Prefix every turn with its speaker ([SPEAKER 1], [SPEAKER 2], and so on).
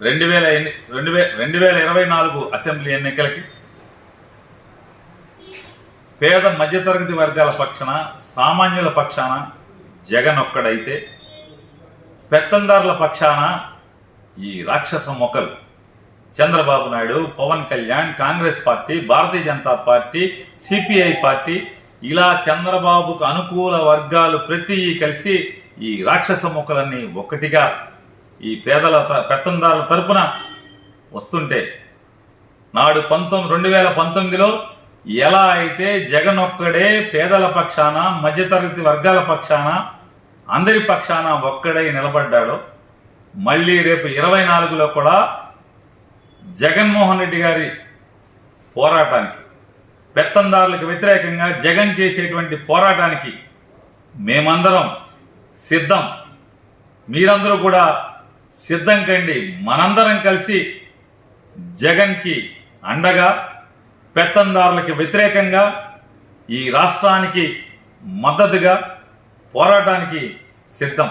[SPEAKER 1] 2024 assembly ఎన్నికలకి పేద మధ్యతరగతి వర్గాల పక్షాన, సామాన్యుల పక్షాన జగన్ ఒక్కడైతే, పెత్తందారుల పక్షాన ఈ రాక్షస మొక్కలు Chandrababu Naidu, Pawan Kalyan, Congress party, Bharatiya Janata party, CPI party, ఇలా చంద్రబాబుకు అనుకూల వర్గాలు ప్రతి కలిసి ఈ రాక్షస మొక్కలన్నీ ఒక్కటిగా ఈ పెత్తందారుల తరపున వస్తుంటే, నాడు 2019లో ఎలా అయితే జగన్ ఒక్కడే పేదల పక్షాన, మధ్యతరగతి వర్గాల పక్షాన, అందరి పక్షాన ఒక్కడై నిలబడ్డాడో, మళ్ళీ రేపు 24లో కూడా జగన్మోహన్ రెడ్డి గారి పోరాటానికి, పెత్తందారులకు వ్యతిరేకంగా జగన్ చేసేటువంటి పోరాటానికి మేమందరం సిద్ధం. మీరందరూ కూడా సిద్ధం కండి. మనందరం కలిసి జగన్కి అండగా, పెత్తందారులకు వ్యతిరేకంగా, ఈ రాష్ట్రానికి మద్దతుగా పోరాటానికి సిద్ధం.